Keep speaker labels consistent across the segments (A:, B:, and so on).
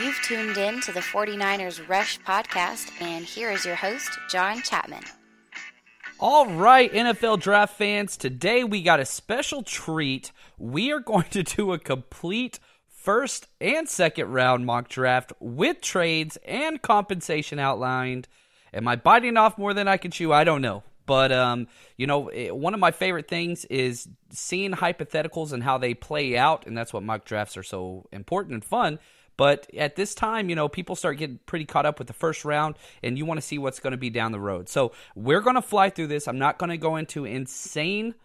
A: You've tuned in to the 49ers Rush podcast, and here is your host, John Chapman.
B: All right, NFL draft fans, today we got a special treat. We are going to do a complete first and second round mock draft with trades and compensation outlined. Am I biting off more than I can chew? I don't know. But, one of my favorite things is seeing hypotheticals and how they play out, and that's what mock drafts are so important and fun. But at this time, people start getting pretty caught up with the first round, and you want to see what's going to be down the road. So we're going to fly through this. I'm not going to go into insane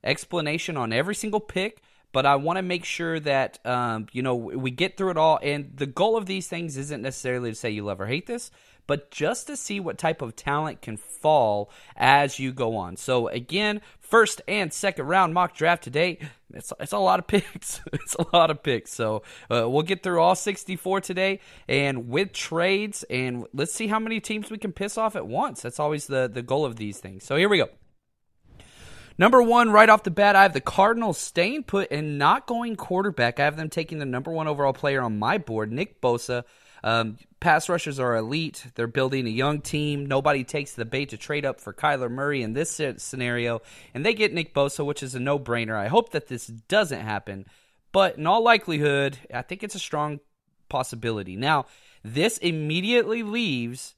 B: explanation on every single pick, but I want to make sure that, we get through it all. And the goal of these things isn't necessarily to say you love or hate this, but just to see what type of talent can fall as you go on. So again, first and second round mock draft today. It's a lot of picks. It's a lot of picks. So we'll get through all 64 today, and with trades, and let's see how many teams we can piss off at once. That's always the goal of these things. So here we go. Number one, right off the bat, I have the Cardinals staying put and not going quarterback. I have them taking the number one overall player on my board, Nick Bosa. Pass rushers are elite. They're building a young team. Nobody takes the bait to trade up for Kyler Murray in this scenario, and they get Nick Bosa, which is a no-brainer. I hope that this doesn't happen, but in all likelihood, I think it's a strong possibility. Now, this immediately leaves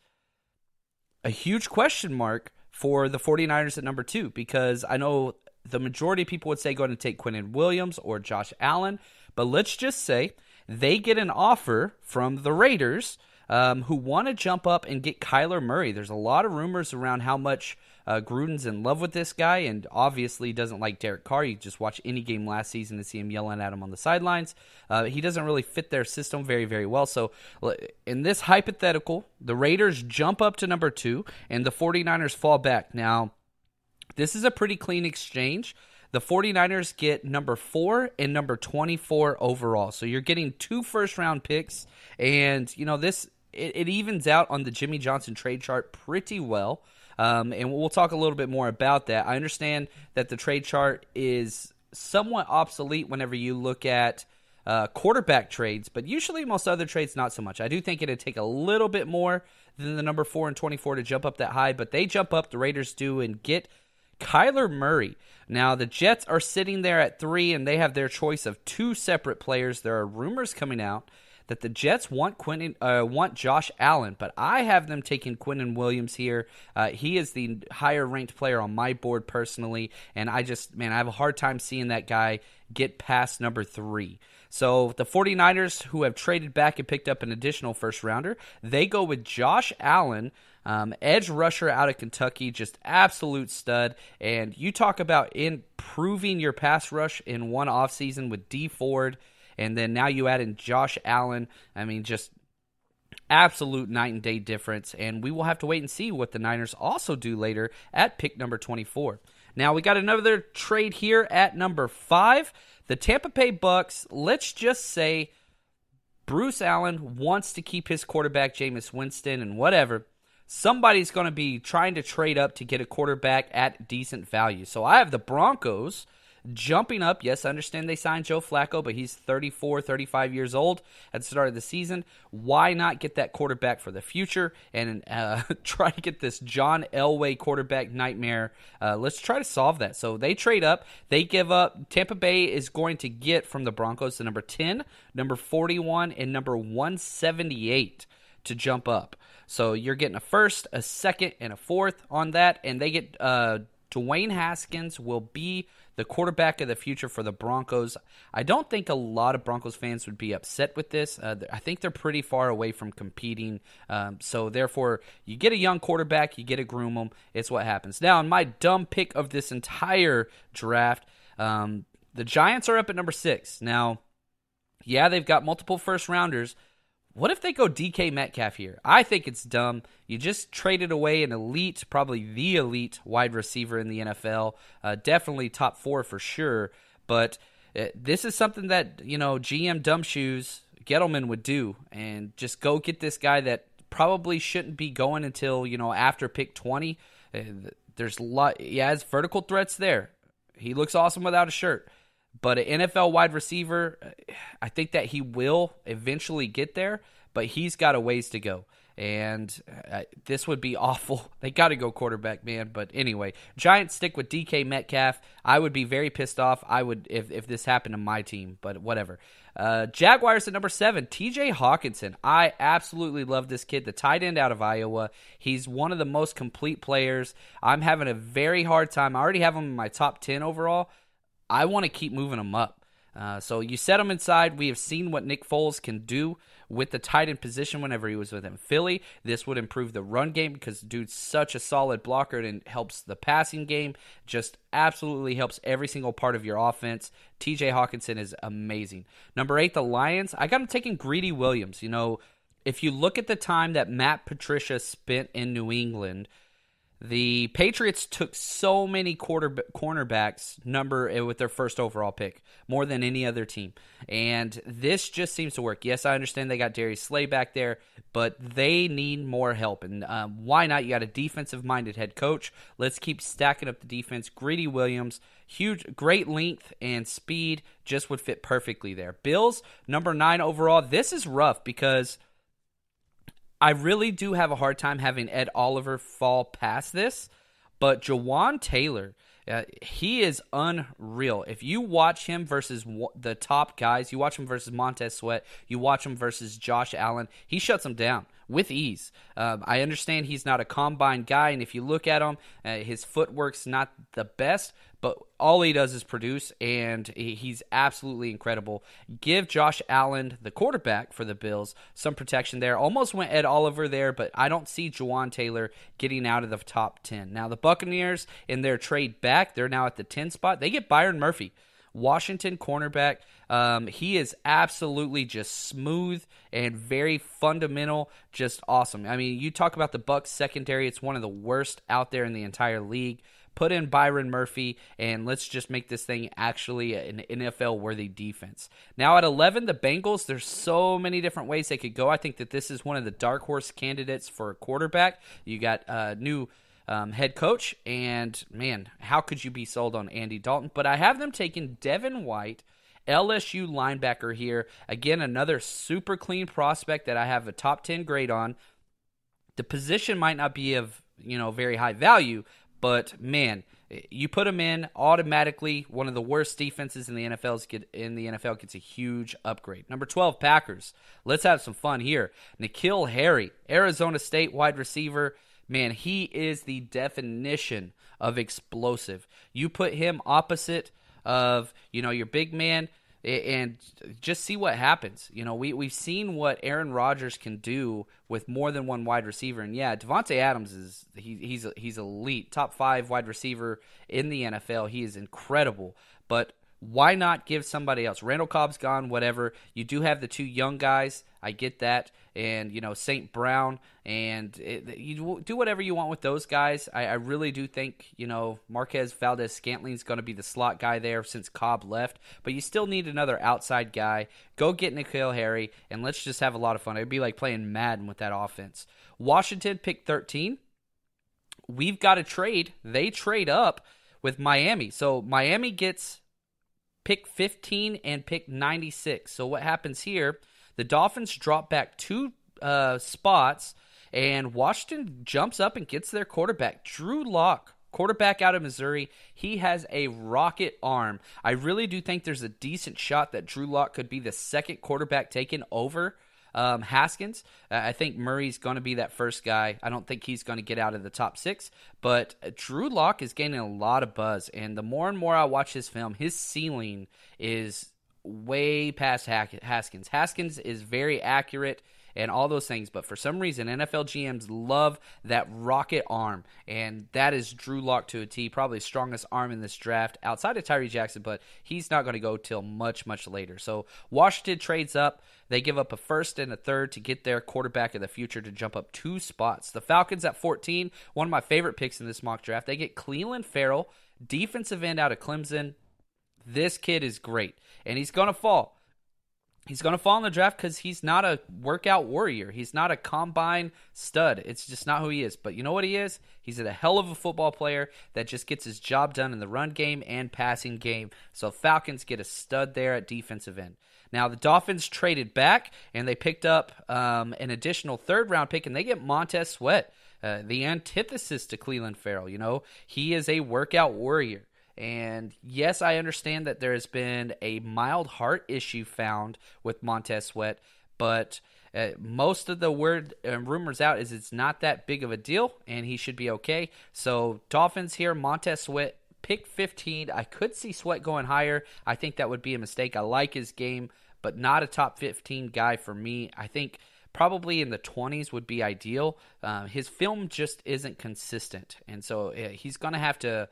B: a huge question mark for the 49ers at number two, because I know the majority of people would say go ahead and take Quinnen Williams or Josh Allen, but let's just say they get an offer from the Raiders who want to jump up and get Kyler Murray. There's a lot of rumors around how much Gruden's in love with this guy, and obviously doesn't like Derek Carr. You just watch any game last season to see him yelling at him on the sidelines. He doesn't really fit their system very, very well. So in this hypothetical, the Raiders jump up to number two, and the 49ers fall back. Now, this is a pretty clean exchange. The 49ers get number 4 and number 24 overall. So you're getting 2 first-round picks, and, this it evens out on the Jimmy Johnson trade chart pretty well. And we'll talk a little bit more about that. I understand that the trade chart is somewhat obsolete whenever you look at quarterback trades, but usually most other trades not so much. I do think it'd take a little bit more than the number 4 and 24 to jump up that high, but they jump up, the Raiders do, and get Kyler Murray. Now, the Jets are sitting there at 3, and they have their choice of 2 separate players. There are rumors coming out that the Jets want Josh Allen, but I have them taking Quinnen Williams here. He is the higher-ranked player on my board personally, and I have a hard time seeing that guy get past number 3. So the 49ers, who have traded back and picked up an additional first-rounder, they go with Josh Allen, edge rusher out of Kentucky, just absolute stud. And you talk about improving your pass rush in one offseason with Dee Ford, and then now you add in Josh Allen. I mean, just absolute night and day difference. And we will have to wait and see what the Niners also do later at pick number 24. Now, we got another trade here at number 5. The Tampa Bay Bucks, let's just say Bruce Allen wants to keep his quarterback, Jameis Winston, and whatever. Somebody's going to be trying to trade up to get a quarterback at decent value. So I have the Broncos jumping up. Yes, I understand they signed Joe Flacco, but he's 34, 35 years old at the start of the season. Why not get that quarterback for the future and try to get this John Elway quarterback nightmare? Let's try to solve that. So they trade up. They give up. Tampa Bay is going to get from the Broncos the number 10, number 41, and number 178 to jump up. So you're getting a first, a second, and a fourth on that, and they get Dwayne Haskins will be the quarterback of the future for the Broncos. I don't think a lot of Broncos fans would be upset with this. I think they're pretty far away from competing. So therefore, you get a young quarterback, you get to groom them. It's what happens. Now, in my dumb pick of this entire draft, the Giants are up at number 6. Now, yeah, they've got multiple first-rounders. What if they go DK Metcalf here? I think it's dumb. You just traded away an elite, probably the elite wide receiver in the NFL. Definitely top 4 for sure. But this is something that, GM Dumbshoes, Gettleman would do. And just go get this guy that probably shouldn't be going until, after pick 20. There's a lot. He has vertical threats there. He looks awesome without a shirt. But an NFL wide receiver, I think that he will eventually get there. but he's got a ways to go. And this would be awful. They got to go quarterback, man. But anyway, Giants stick with DK Metcalf. I would be very pissed off. I would if this happened to my team, but whatever. Jaguars at number 7, TJ Hawkinson. I absolutely love this kid, the tight end out of Iowa. He's one of the most complete players. I'm having a very hard time. I already have him in my top 10 overall. I want to keep moving him up. So you set him inside. We have seen what Nick Foles can do with the tight end position whenever he was within Philly. This would improve the run game because the dude's such a solid blocker and helps the passing game. Just absolutely helps every single part of your offense. TJ Hawkinson is amazing. Number 8, the Lions. I got him taking Greedy Williams. You know, if you look at the time that Matt Patricia spent in New England, the Patriots took so many cornerbacks with their first overall pick, more than any other team. And this just seems to work. Yes, I understand they got Darius Slay back there, but they need more help. And why not? You got a defensive-minded head coach. Let's keep stacking up the defense. Greedy Williams, great length and speed, just would fit perfectly there. Bills, number 9 overall. This is rough because I really do have a hard time having Ed Oliver fall past this, but Jawan Taylor, he is unreal. If you watch him versus the top guys, you watch him versus Montez Sweat, you watch him versus Josh Allen, he shuts them down with ease. I understand he's not a combine guy, and if you look at him, his footwork's not the best, but all he does is produce, and he's absolutely incredible. Give Josh Allen, the quarterback for the Bills, some protection there. Almost went Ed Oliver there, but I don't see Jawan Taylor getting out of the top 10. Now, the Buccaneers, in their trade back, they're now at the 10 spot. They get Byron Murphy, Washington cornerback. He is absolutely just smooth and very fundamental, just awesome. I mean, you talk about the Bucs secondary, it's one of the worst out there in the entire league. Put in Byron Murphy, and let's just make this thing actually an NFL-worthy defense. Now at 11, the Bengals, there's so many different ways they could go. I think that this is one of the dark horse candidates for a quarterback. You got a new head coach, and man, how could you be sold on Andy Dalton? But I have them taking Devin White, LSU linebacker here. Again, another super clean prospect that I have a top 10 grade on. The position might not be of very high value, but man, you put him in automatically. One of the worst defenses in the NFL gets a huge upgrade. Number 12, Packers. Let's have some fun here. N'Keal Harry, Arizona State wide receiver. Man, he is the definition of explosive. You put him opposite of your big man, and just see what happens. We've seen what Aaron Rodgers can do with more than one wide receiver. And yeah, Devontae Adams he's elite, top 5 wide receiver in the NFL. He is incredible. But why not give somebody else? Randall Cobb's gone, whatever. You do have the 2 young guys. I get that. And, St. Brown. And you do whatever you want with those guys. I really do think, Marquez Valdez-Scantling is going to be the slot guy there since Cobb left. But you still need another outside guy. Go get N'Keal Harry, and let's just have a lot of fun. It'd be like playing Madden with that offense. Washington, pick 13. We've got a trade. They trade up with Miami. So Miami gets pick 15 and pick 96. So what happens here, the Dolphins drop back 2 spots, and Washington jumps up and gets their quarterback, Drew Lock, quarterback out of Missouri. He has a rocket arm. I really do think there's a decent shot that Drew Lock could be the second quarterback taken over Haskins. I think Murray's going to be that first guy. I don't think he's going to get out of the top 6, but Drew Lock is gaining a lot of buzz, and the more and more I watch his film, his ceiling is way past Haskins. Haskins is very accurate and all those things, but for some reason, NFL GMs love that rocket arm, and that is Drew Lock to a T, probably the strongest arm in this draft outside of Tyree Jackson, but he's not going to go till much, much later. So Washington trades up. They give up a first and a third to get their quarterback of the future to jump up 2 spots. The Falcons at 14, one of my favorite picks in this mock draft. They get Cleveland Farrell, defensive end out of Clemson. This kid is great, and he's going to fall. He's going to fall in the draft because he's not a workout warrior. He's not a combine stud. It's just not who he is. But you know what he is? He's a hell of a football player that just gets his job done in the run game and passing game. So Falcons get a stud there at defensive end. Now, the Dolphins traded back, and they picked up an additional third-round pick, and they get Montez Sweat, the antithesis to Clelin Ferrell. You know, he is a workout warrior. And yes, I understand that there has been a mild heart issue found with Montez Sweat, but most of the word and rumors out is it's not that big of a deal, and he should be okay. So Dolphins here, Montez Sweat, pick 15. I could see Sweat going higher. I think that would be a mistake. I like his game, but not a top 15 guy for me. I think probably in the 20s would be ideal. His film just isn't consistent, and so he's going to have to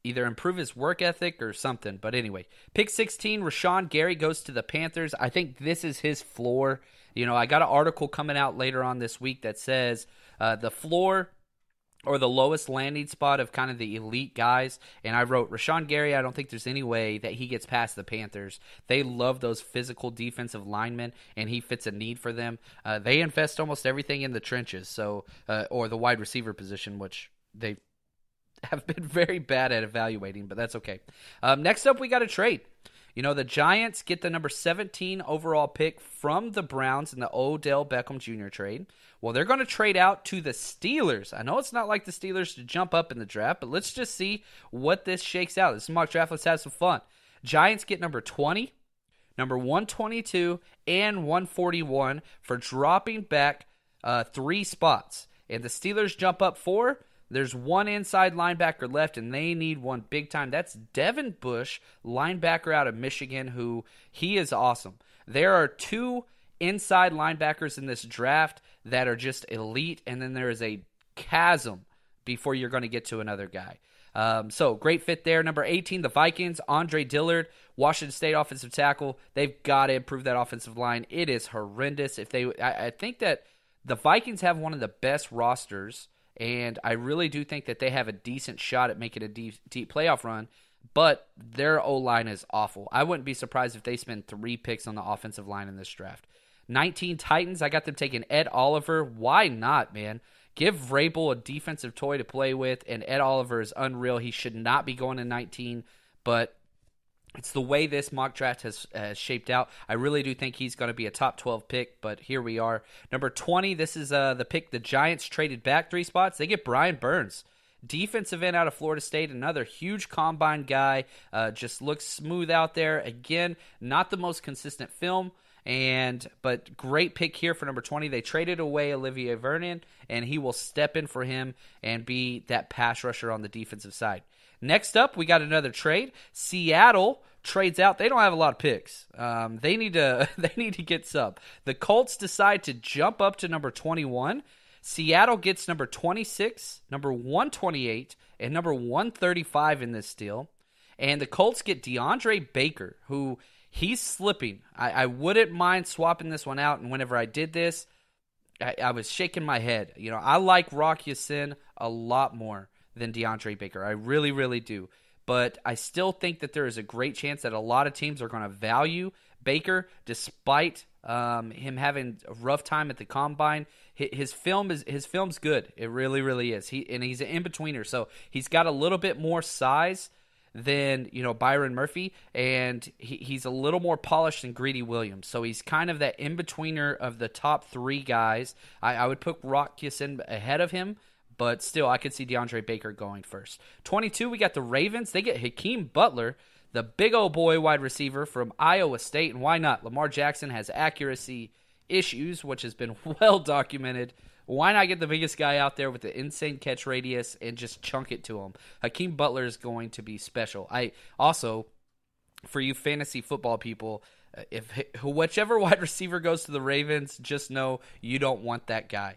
B: either improve his work ethic or something. But anyway, pick 16, Rashawn Gary goes to the Panthers. I think this is his floor. You know, I got an article coming out later on this week that says the floor or the lowest landing spot of kind of the elite guys. And I wrote, Rashawn Gary, I don't think there's any way that he gets past the Panthers. They love those physical defensive linemen, and he fits a need for them. They invest almost everything in the trenches, so or the wide receiver position, which they have been very bad at evaluating, but that's okay. Next up, we got a trade. You know, the Giants get the number 17 overall pick from the Browns in the Odell Beckham Jr. trade. Well, they're going to trade out to the Steelers. I know it's not like the Steelers to jump up in the draft, but let's just see what this shakes out. This is mock draft. Let's have some fun. Giants get number 20, number 122, and 141 for dropping back 3 spots. And the Steelers jump up 4. There's one inside linebacker left, and they need one big time. That's Devin Bush, linebacker out of Michigan, who he is awesome. There are 2 inside linebackers in this draft that are just elite, and then there is a chasm before you're going to get to another guy. So great fit there. Number 18, the Vikings, Andre Dillard, Washington State offensive tackle. They've got to improve that offensive line. It is horrendous. I think that the Vikings have one of the best rosters, and I really do think that they have a decent shot at making a deep playoff run, but their O-line is awful. I wouldn't be surprised if they spend 3 picks on the offensive line in this draft. 19 Titans, I got them taking Ed Oliver. Why not, man? Give Vrabel a defensive toy to play with, and Ed Oliver is unreal. He should not be going to 19, but it's the way this mock draft has shaped out. I really do think he's going to be a top 12 pick, but here we are. Number 20, this is the pick the Giants traded back 3 spots. They get Brian Burns, defensive end out of Florida State, another huge combine guy, just looks smooth out there. Again, not the most consistent film, but great pick here for number 20. They traded away Olivier Vernon, and he will step in for him and be that pass rusher on the defensive side. Next up, we got another trade. Seattle trades out. They don't have a lot of picks. They need to get some. The Colts decide to jump up to number 21. Seattle gets number 26, number 128, and number 135 in this deal. And the Colts get DeAndre Baker, who he's slipping. I wouldn't mind swapping this one out. And whenever I did this, I was shaking my head. You know, I like Rock Ya-Sin a lot more than DeAndre Baker. I really, really do. But I still think that there is a great chance that a lot of teams are going to value Baker despite him having a rough time at the combine. His film's good. It really, really is. He's an in-betweener, so he's got a little bit more size than, you know, Byron Murphy, and he's a little more polished than Greedy Williams. So he's kind of that in-betweener of the top 3 guys. I would put Rock Ya-Sin ahead of him, but still, I could see DeAndre Baker going first. 22, we got the Ravens. They get Hakeem Butler, the big old boy wide receiver from Iowa State. And why not? Lamar Jackson has accuracy issues, which has been well documented. Why not get the biggest guy out there with the insane catch radius and just chunk it to him? Hakeem Butler is going to be special. I also, for you fantasy football people, if whichever wide receiver goes to the Ravens, just know you don't want that guy.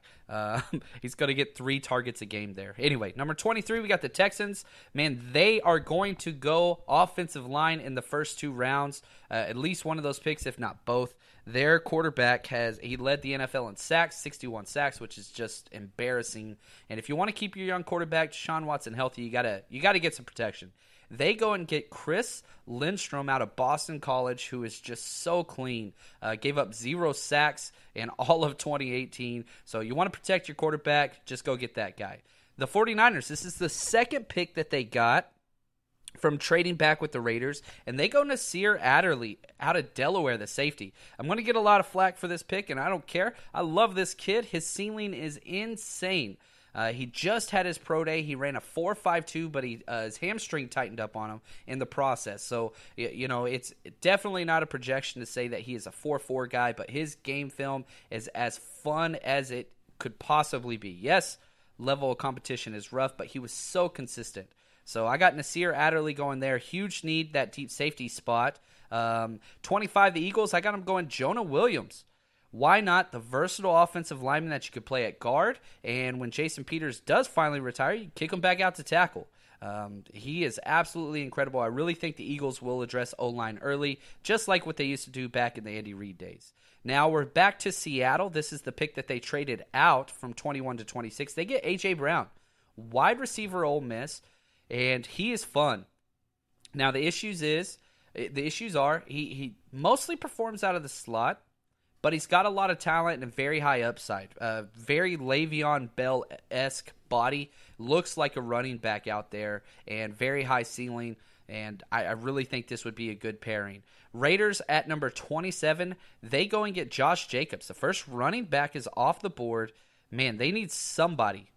B: He's going to get 3 targets a game there. Anyway, number 23, we got the Texans. Man, they are going to go offensive line in the first 2 rounds. At least one of those picks, if not both. Their quarterback he led the NFL in sacks, 61 sacks, which is just embarrassing. And if you want to keep your young quarterback, Deshaun Watson, healthy, you gotta get some protection. They go and get Chris Lindstrom out of Boston College, who is just so clean. Gave up 0 sacks in all of 2018. So you want to protect your quarterback, just go get that guy. The 49ers, this is the second pick that they got from trading back with the Raiders, and they go Nasir Adderley out of Delaware, the safety. I'm going to get a lot of flack for this pick, and I don't care. I love this kid. His ceiling is insane. He just had his pro day. He ran a 4.52, but his hamstring tightened up on him in the process. So, it's definitely not a projection to say that he is a 4.4 guy, but his game film is as fun as it could possibly be. Yes, level of competition is rough, but he was so consistent. So I got Nasir Adderley going there. Huge need, that deep safety spot. 25, the Eagles, I got him going Jonah Williams. Why not? The versatile offensive lineman that you could play at guard, and when Jason Peters does finally retire, you kick him back out to tackle. He is absolutely incredible. I really think the Eagles will address O-line early, just like what they used to do back in the Andy Reid days. Now we're back to Seattle. This is the pick that they traded out from 21 to 26. They get A.J. Brown, wide receiver, Ole Miss, and he is fun. Now the issues are he mostly performs out of the slot, but he's got a lot of talent and a very high upside. Very Le'Veon Bell-esque body. Looks like a running back out there, and very high ceiling. And I really think this would be a good pairing. Raiders at number 27, they go and get Josh Jacobs. The first running back is off the board. Man, they need somebody.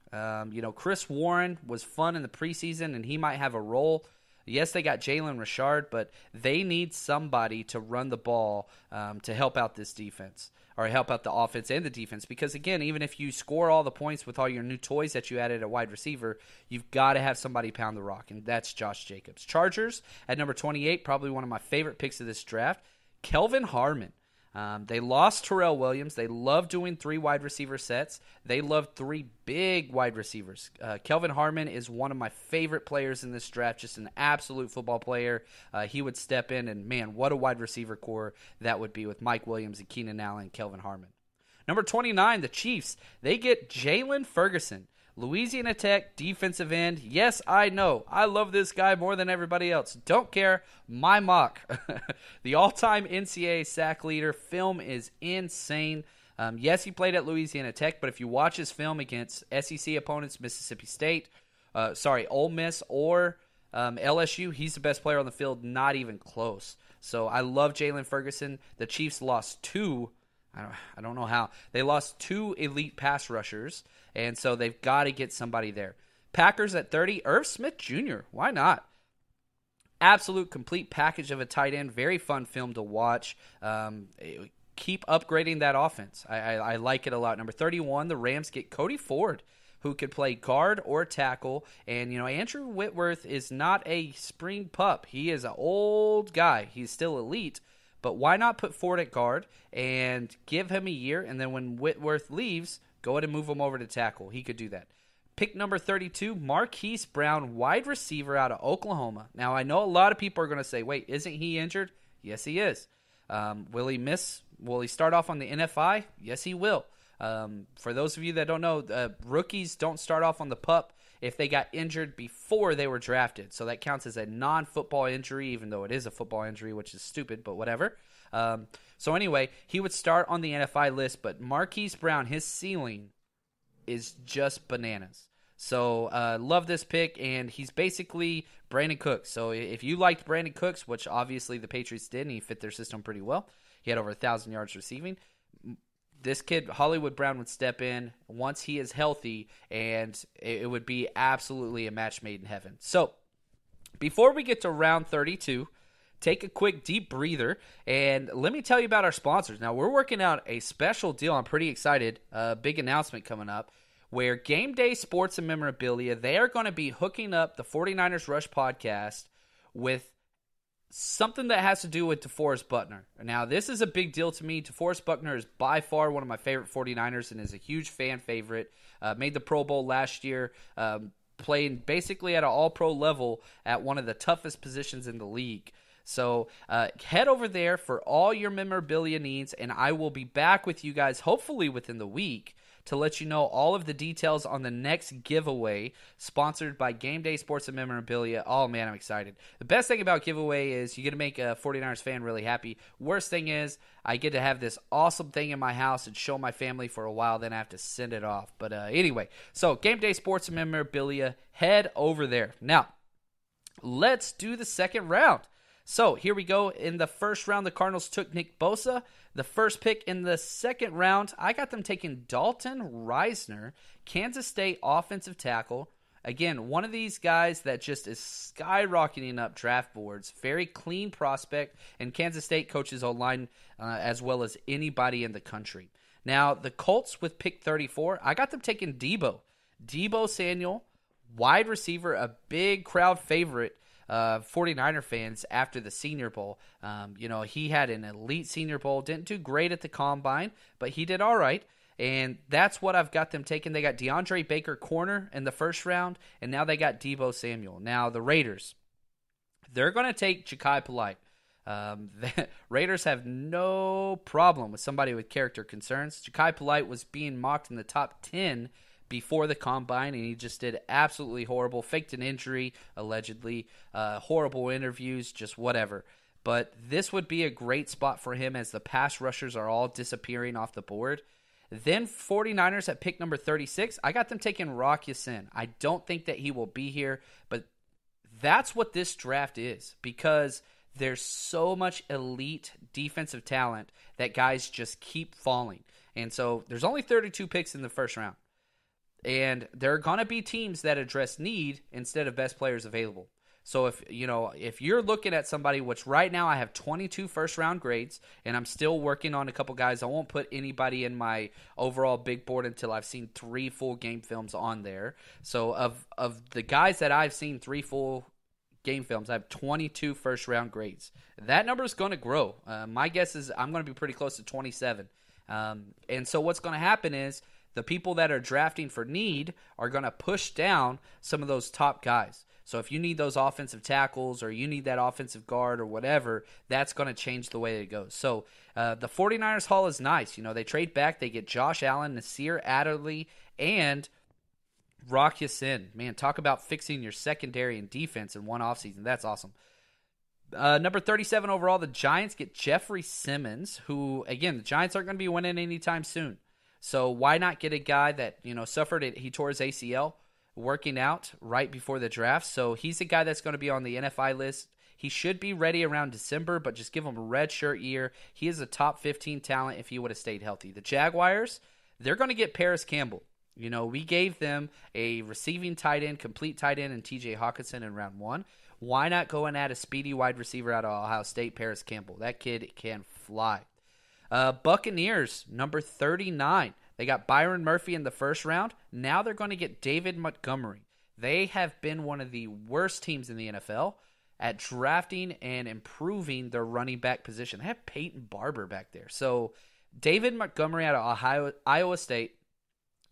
B: Chris Warren was fun in the preseason, and he might have a role. Yes, they got Jalen Richard, but they need somebody to run the ball to help out this defense, or help out the offense and the defense. Because, again, even if you score all the points with all your new toys that you added at wide receiver, you've got to have somebody pound the rock, and that's Josh Jacobs. Chargers at number 28, probably one of my favorite picks of this draft, Kelvin Harmon. They lost Terrell Williams. They love doing 3 wide receiver sets. They love 3 big wide receivers. Kelvin Harmon is one of my favorite players in this draft, just an absolute football player. He would step in, and man, what a wide receiver core that would be with Mike Williams and Keenan Allen and Kelvin Harmon. Number 29, the Chiefs. They get Jalen Ferguson. Louisiana Tech defensive end. Yes, I know. I love this guy more than everybody else. Don't care. My mock. The all-time NCAA sack leader. Film is insane. Yes, he played at Louisiana Tech, but if you watch his film against SEC opponents, Mississippi State, Ole Miss, or LSU, he's the best player on the field, not even close. So I love Jalen Ferguson. The Chiefs lost 2. I don't know how. They lost 2 elite pass rushers, and so they've got to get somebody there. Packers at 30, Irv Smith Jr. Why not? Absolute complete package of a tight end. Very fun film to watch. Keep upgrading that offense. I like it a lot. Number 31, the Rams get Cody Ford, who could play guard or tackle. And, Andrew Whitworth is not a spring pup. He is an old guy. He's still elite. But why not put Ford at guard and give him a year, and then when Whitworth leaves, go ahead and move him over to tackle. He could do that. Pick number 32, Marquise Brown, wide receiver out of Oklahoma. Now, I know a lot of people are going to say, wait, isn't he injured? Yes, he is. Will he miss? Will he start off on the NFI? Yes, he will. For those of you that don't know, rookies don't start off on the PUP if they got injured before they were drafted. So that counts as a non-football injury, even though it is a football injury, which is stupid, but whatever. So anyway, he would start on the NFI list, but Marquise Brown, his ceiling is just bananas. So love this pick, and he's basically Brandon Cooks. So if you liked Brandon Cooks, which obviously the Patriots did, and he fit their system pretty well, he had over 1,000 yards receiving. This kid, Hollywood Brown, would step in once he is healthy, and it would be absolutely a match made in heaven. So, before we get to round 32, take a quick deep breather, and let me tell you about our sponsors. Now, we're working out a special deal. I'm pretty excited. Big announcement coming up, where Game Day Sports and Memorabilia, they are going to be hooking up the 49ers Rush podcast with something that has to do with DeForest Buckner. Now, this is a big deal to me. DeForest Buckner is by far one of my favorite 49ers and is a huge fan favorite. Made the Pro Bowl last year, playing basically at an all-pro level at one of the toughest positions in the league. So head over there for all your memorabilia needs, and I will be back with you guys hopefully within the week to let you know all of the details on the next giveaway sponsored by Game Day Sports and Memorabilia. Oh, man, I'm excited. The best thing about giveaway is you get to make a 49ers fan really happy. Worst thing is I get to have this awesome thing in my house and show my family for a while, then I have to send it off. But anyway, so Game Day Sports and Memorabilia, head over there. Now, let's do the second round. So here we go. In the first round, the Cardinals took Nick Bosa. The first pick in the second round, I got them taking Dalton Risner, Kansas State offensive tackle. Again, one of these guys that just is skyrocketing up draft boards. Very clean prospect, and Kansas State coaches O-line as well as anybody in the country. Now, the Colts with pick 34, I got them taking Deebo Samuel, wide receiver, a big crowd favorite. 49er fans after the Senior Bowl. He had an elite Senior Bowl, didn't do great at the Combine, but he did all right, and that's what I've got them taking. They got DeAndre Baker corner in the first round, and now they got Deebo Samuel. Now, the Raiders, they're going to take Ja'Kai Polite. The Raiders have no problem with somebody with character concerns. Ja'Kai Polite was being mocked in the top 10 before the Combine, and he just did absolutely horrible. Faked an injury, allegedly. Horrible interviews, just whatever. But this would be a great spot for him as the pass rushers are all disappearing off the board. Then 49ers at pick number 36, I got them taking Rock Ya-Sin. I don't think that he will be here, but that's what this draft is, because there's so much elite defensive talent that guys just keep falling. And so there's only 32 picks in the first round. And there are going to be teams that address need instead of best players available. So if you're looking at somebody, which right now I have 22 first-round grades, and I'm still working on a couple guys. I won't put anybody in my overall big board until I've seen 3 full game films on there. So of the guys that I've seen 3 full game films, I have 22 first-round grades. That number is going to grow. My guess is I'm going to be pretty close to 27. And so what's going to happen is the people that are drafting for need are going to push down some of those top guys. So if you need those offensive tackles or you need that offensive guard or whatever, that's going to change the way it goes. So the 49ers haul is nice. They trade back. They get Josh Allen, Nasir Adderley, and Rock Ya-Sin. Man, talk about fixing your secondary and defense in one offseason. That's awesome. Number 37 overall, the Giants get Jeffrey Simmons, who, again, the Giants aren't going to be winning anytime soon. So why not get a guy that, suffered it? He tore his ACL working out right before the draft. So he's a guy that's going to be on the NFI list. He should be ready around December, but just give him a red shirt year. He is a top 15 talent if he would have stayed healthy. The Jaguars, they're going to get Paris Campbell. We gave them a receiving tight end, complete tight end, and TJ Hawkinson in round 1. Why not go and add a speedy wide receiver out of Ohio State, Paris Campbell? That kid can fly. Buccaneers, number 39. They got Byron Murphy in the first round. Now they're going to get David Montgomery. They have been one of the worst teams in the NFL at drafting and improving their running back position. They have Peyton Barber back there. So David Montgomery out of Iowa State,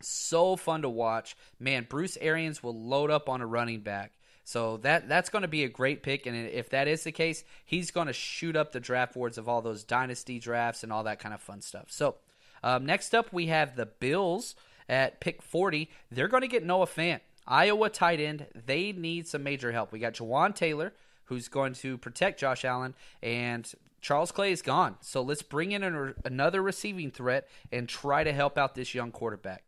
B: so fun to watch. Man, Bruce Arians will load up on a running back. So that's going to be a great pick, and if that is the case, he's going to shoot up the draft boards of all those dynasty drafts and all that kind of fun stuff. So next up, we have the Bills at pick 40. They're going to get Noah Fant, Iowa tight end. They need some major help. We got Jawan Taylor, who's going to protect Josh Allen, and Charles Clay is gone. So let's bring in another receiving threat and try to help out this young quarterback.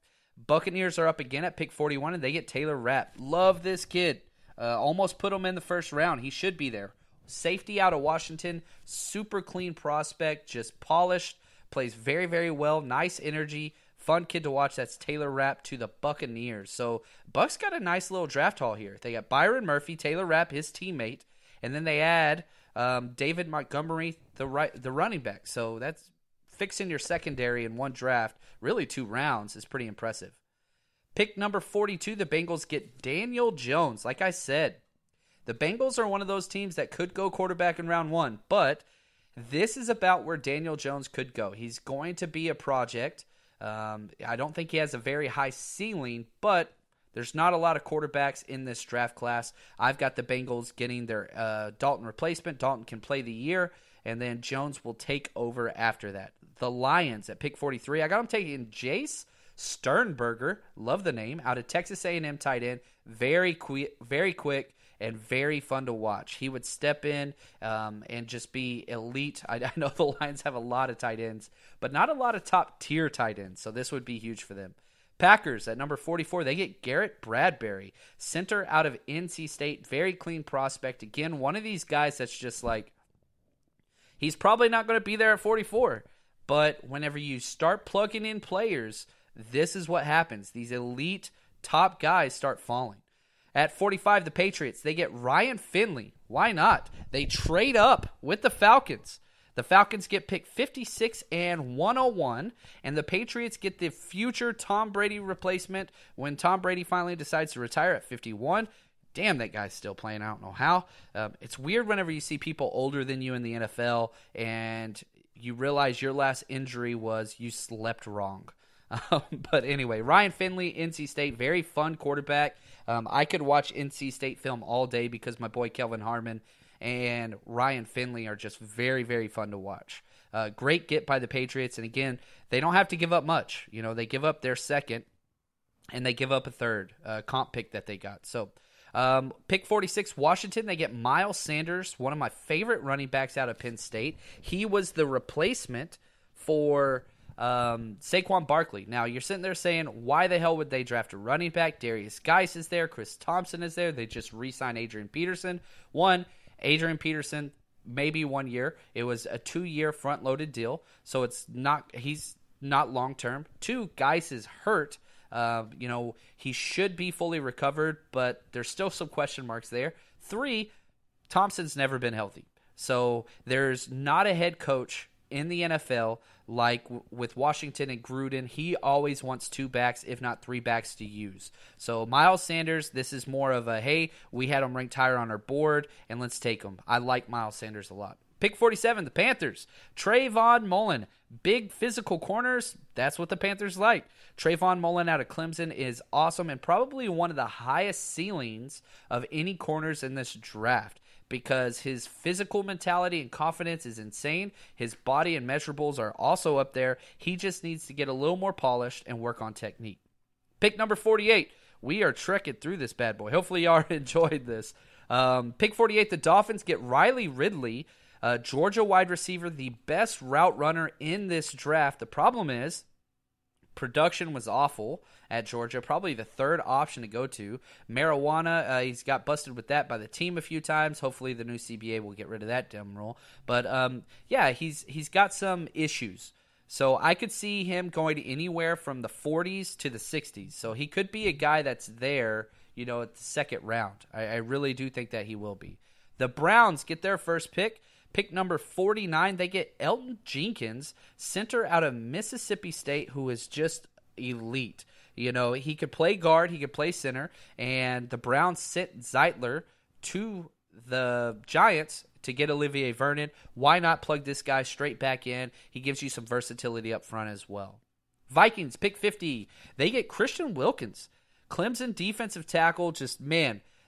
B: Buccaneers are up again at pick 41, and they get Taylor Rapp. Love this kid. Almost put him in the first round. He should be there. Safety out of Washington. Super clean prospect. Just polished. Plays very, very well. Nice energy. Fun kid to watch. That's Taylor Rapp to the Buccaneers. So Bucs got a nice little draft haul here. They got Byron Murphy, Taylor Rapp, his teammate. And then they add David Montgomery, the running back. So that's fixing your secondary in one draft. Really 2 rounds is pretty impressive. Pick number 42, the Bengals get Daniel Jones. Like I said, The Bengals are one of those teams that could go quarterback in round 1, but this is about where Daniel Jones could go. He's going to be a project. I don't think he has a very high ceiling, but there's not a lot of quarterbacks in this draft class. I've got the Bengals getting their Dalton replacement. Dalton can play the year, and then Jones will take over after that. The Lions at pick 43. I got them taking Jace Sternberger. Love the name. Out of Texas A&M tight end. Very quick, and very fun to watch. He would step in and just be elite. I know the Lions have a lot of tight ends, but not a lot of top-tier tight ends, so this would be huge for them. Packers at number 44, they get Garrett Bradbury, center out of NC State. Very clean prospect. Again, one of these guys that's just like, he's probably not going to be there at 44, but whenever you start plugging in players, this is what happens. These elite top guys start falling. At 45, the Patriots, they get Ryan Finley. Why not? They trade up with the Falcons. The Falcons get picked 56 and 101, and the Patriots get the future Tom Brady replacement when Tom Brady finally decides to retire at 51. Damn, that guy's still playing. I don't know how. It's weird whenever you see people older than you in the NFL, and you realize your last injury was you slept wrong. But anyway, Ryan Finley, NC State, very fun quarterback. I could watch NC State film all day because my boy Kelvin Harmon and Ryan Finley are just very, very fun to watch. Great get by the Patriots, and again, they don't have to give up much. You know, they give up their second, and they give up a third comp pick that they got. So, pick 46, Washington, they get Miles Sanders, one of my favorite running backs out of Penn State. He was the replacement for Saquon Barkley. Now, you're sitting there saying, why the hell would they draft a running back? Darius Geis is there. Chris Thompson is there. They just re-signed Adrian Peterson. Adrian Peterson, maybe 1 year. It was a 2-year front-loaded deal, so he's not long-term. 2, Geis is hurt. He should be fully recovered, but there's still some question marks there. 3, Thompson's never been healthy. So there's not a head coach in the NFL like with Washington and Gruden. He always wants 2 backs, if not 3 backs to use. So Miles Sanders, this is more of a, hey, we had him ranked higher on our board, and let's take him. I like Miles Sanders a lot. Pick 47, the Panthers. Trayvon Mullen. Big physical corners, that's what the Panthers like. Trayvon Mullen out of Clemson is awesome and probably one of the highest ceilings of any corners in this draft, because his physical mentality and confidence is insane. His body and measurables are also up there. He just needs to get a little more polished and work on technique. Pick number 48. We are trekking through this bad boy. Hopefully y'all enjoyed this. Pick 48, the Dolphins get Riley Ridley, Georgia wide receiver, the best route runner in this draft. The problem is, production was awful at Georgia, probably the 3rd option to go to. Marijuana, he's got busted with that by the team a few times. Hopefully the new CBA will get rid of that dumb rule. But he's got some issues. So I could see him going to anywhere from the 40s to the 60s. So he could be a guy that's there, at the 2nd round. I really do think that he will be. The Browns get their first pick. Pick number 49, they get Elton Jenkins, center out of Mississippi State, who is just elite. He could play guard, he could play center, and the Browns sent Zeitler to the Giants to get Olivier Vernon. Why not plug this guy straight back in? He gives you some versatility up front as well. Vikings, pick 50, they get Christian Wilkins, Clemson defensive tackle.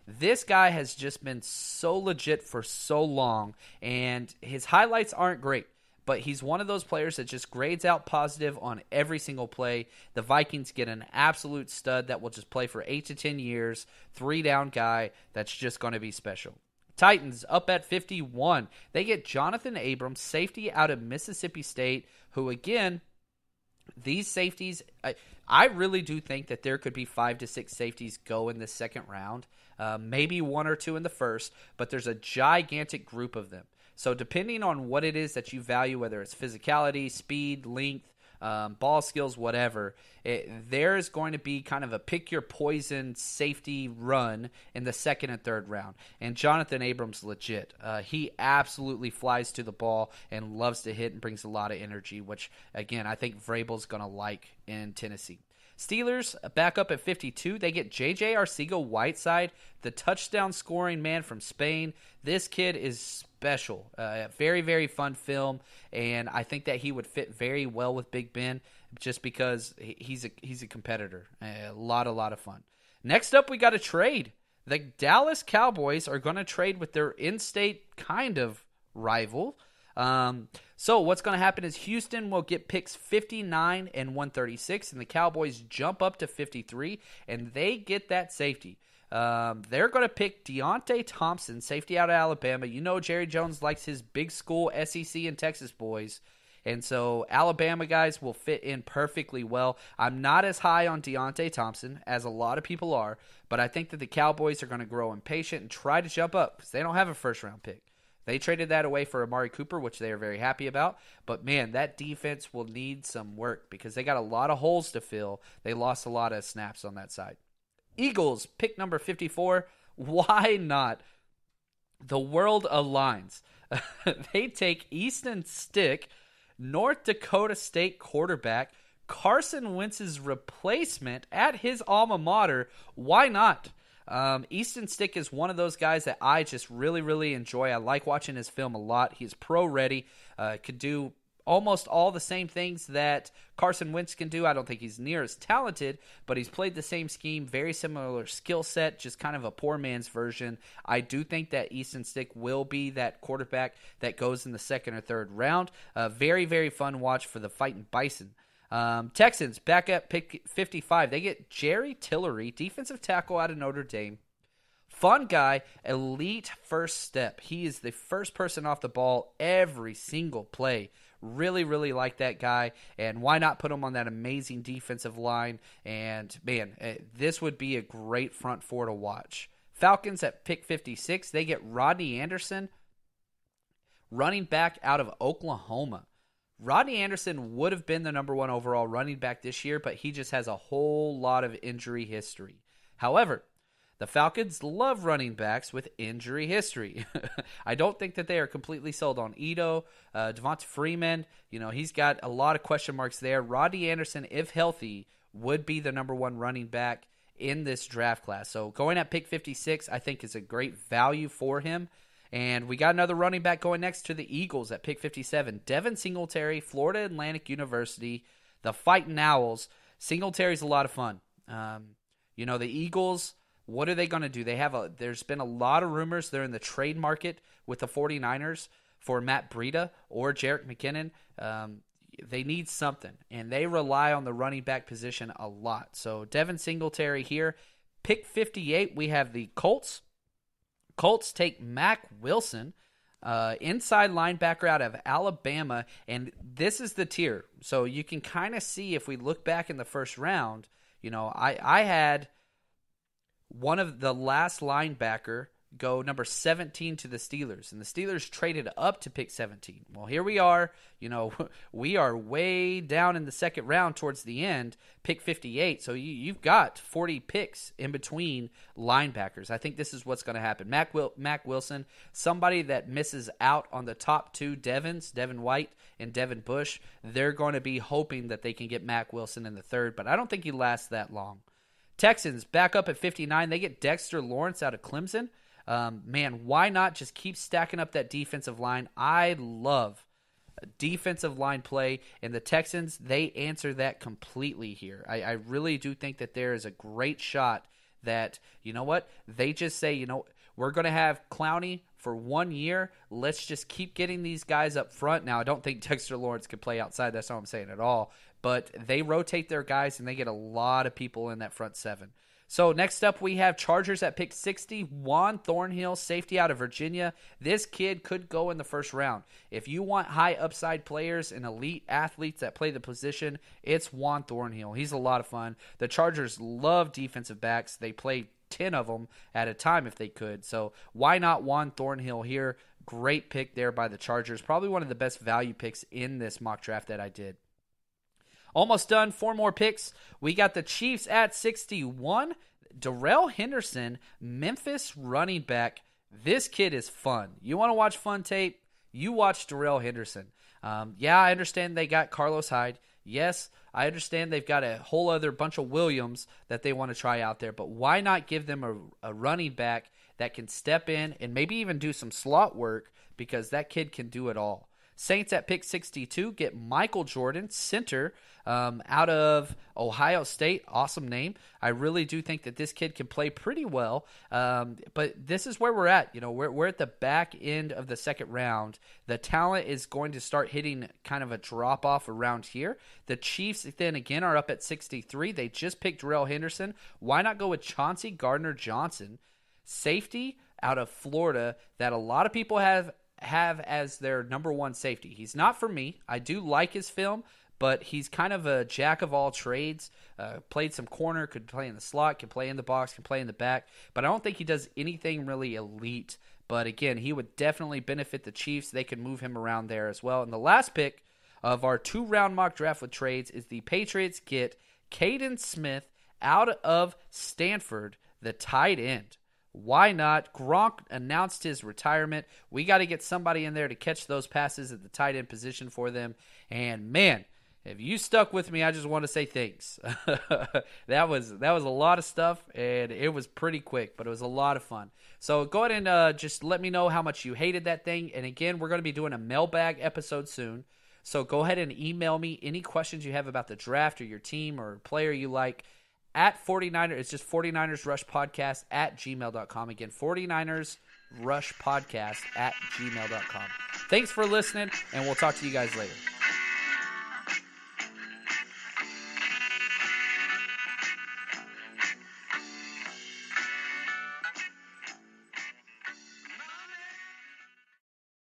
B: This guy has just been so legit for so long, and his highlights aren't great, but he's one of those players that just grades out positive on every single play. The Vikings get an absolute stud that will just play for 8 to 10 years, 3-down guy that's just going to be special. Titans up at 51. They get Jonathan Abrams, safety out of Mississippi State, who again, these safeties, I really do think that there could be 5 to 6 safeties go in the 2nd round. Maybe 1 or 2 in the first, but there's a gigantic group of them. So depending on what it is that you value, whether it's physicality, speed, length, ball skills, whatever, there's going to be kind of a pick-your-poison safety run in the 2nd and 3rd round. And Jonathan Abrams, legit. He absolutely flies to the ball and loves to hit and brings a lot of energy, which, again, I think Vrabel's going to like in Tennessee. Steelers back up at 52. They get J.J. Arcega-Whiteside, the touchdown scoring man from Spain. This kid is special. Very, very fun film, and I think that he would fit very well with Big Ben just because he's a competitor. A lot of fun. Next up, we got a trade. The Dallas Cowboys are going to trade with their in-state kind of rival. So what's going to happen is Houston will get picks 59 and 136, and the Cowboys jump up to 53, and they get that safety. They're going to pick Deontay Thompson, safety out of Alabama. You know Jerry Jones likes his big school SEC and Texas boys. And so Alabama guys will fit in perfectly well. I'm not as high on Deontay Thompson as a lot of people are, but I think that the Cowboys are going to grow impatient and try to jump up because they don't have a first-round pick. They traded that away for Amari Cooper, which they are very happy about. But, man, that defense will need some work because they got a lot of holes to fill. They lost a lot of snaps on that side. Eagles, pick number 54. Why not? The world aligns. They take Easton Stick, North Dakota State quarterback, Carson Wentz's replacement at his alma mater. Why not? Easton Stick is one of those guys that I just really, really enjoy. I like watching his film a lot. He's pro-ready, could do almost all the same things that Carson Wentz can do. I don't think he's near as talented, but he's played the same scheme, very similar skill set, just kind of a poor man's version. I do think that Easton Stick will be that quarterback that goes in the second or third round. Very, very fun watch for the Fighting Bison. Texans back up pick 55. They get Jerry Tillery, defensive tackle out of Notre Dame. Fun guy, elite first step. He is the first person off the ball every single play. Really, really like that guy, and why not put him on that amazing defensive line? And, man, this would be a great front four to watch. Falcons at pick 56, they get Rodney Anderson, running back out of Oklahoma. Rodney Anderson would have been the number one overall running back this year, but he just has a whole lot of injury history. However, the Falcons love running backs with injury history. I don't think that they are completely sold on Ito. Devonta Freeman, he's got a lot of question marks there. Rodney Anderson, if healthy, would be the number one running back in this draft class. So going at pick 56, I think is a great value for him. And we got another running back going next to the Eagles at pick 57. Devin Singletary, Florida Atlantic University, the Fighting Owls. Singletary's a lot of fun. The Eagles, what are they going to do? There's been a lot of rumors they're in the trade market with the 49ers for Matt Breida or Jerick McKinnon. They need something, and they rely on the running back position a lot. So Devin Singletary here. Pick 58, we have the Colts. Colts take Mack Wilson, inside linebacker out of Alabama, and this is the tier. So you can kind of see if we look back in the first round, I had one of the last linebacker go number 17 to the Steelers, and the Steelers traded up to pick 17. Well, here we are. We are way down in the second round towards the end, pick 58. So you've got 40 picks in between linebackers. I think this is what's going to happen. Mack Wilson, somebody that misses out on the top two Devin White and Devin Bush, they're going to be hoping that they can get Mack Wilson in the third, but I don't think he lasts that long. Texans back up at 59. They get Dexter Lawrence out of Clemson. Man, why not just keep stacking up that defensive line? I love defensive line play, and the Texans, they answer that completely here. I really do think that there is a great shot that, they just say, we're going to have Clowney for 1 year. Let's just keep getting these guys up front. Now, I don't think Dexter Lawrence can play outside. That's not what I'm saying at all. But they rotate their guys, and they get a lot of people in that front seven. So next up, we have Chargers at pick 60. Juan Thornhill, safety out of Virginia. This kid could go in the first round. If you want high upside players and elite athletes that play the position, it's Juan Thornhill. He's a lot of fun. The Chargers love defensive backs. They play 10 of them at a time if they could. So why not Juan Thornhill here? Great pick there by the Chargers. Probably one of the best value picks in this mock draft that I did. Almost done. 4 more picks. We got the Chiefs at 61. Darrell Henderson, Memphis running back. This kid is fun. You want to watch fun tape? You watch Darrell Henderson. I understand they got Carlos Hyde. Yes, I understand they've got a whole other bunch of Williams that they want to try out there, but why not give them a running back that can step in and maybe even do some slot work, because that kid can do it all. Saints at pick 62 get Michael Jordan, center, out of Ohio State. Awesome name. I really do think that this kid can play pretty well. But this is where we're at. We're at the back end of the second round. The talent is going to start hitting kind of a drop off around here. The Chiefs then again are up at 63. They just picked Darrell Henderson. Why not go with Chauncey Gardner-Johnson, safety out of Florida, that a lot of people have as their number one safety. He's not for me. I do like his film, but he's kind of a jack of all trades. Played some corner, could play in the slot, can play in the box, can play in the back, but I don't think he does anything really elite. But again, he would definitely benefit the Chiefs. They could move him around there as well. And the last pick of our 2-round mock draft with trades is the Patriots get Caden Smith out of Stanford, the tight end. Why not? Gronk announced his retirement. We got to get somebody in there to catch those passes at the tight end position for them. And man, if you stuck with me, I just want to say thanks. That was a lot of stuff, and it was pretty quick, but it was a lot of fun. So go ahead and just let me know how much you hated that thing. And again, we're going to be doing a mailbag episode soon. So go ahead and email me any questions you have about the draft or your team or player you like. At 49ers, it's just 49ers Rush Podcast at gmail.com. Again, 49ers Rush Podcast at gmail.com. Thanks for listening, and we'll talk to you guys later.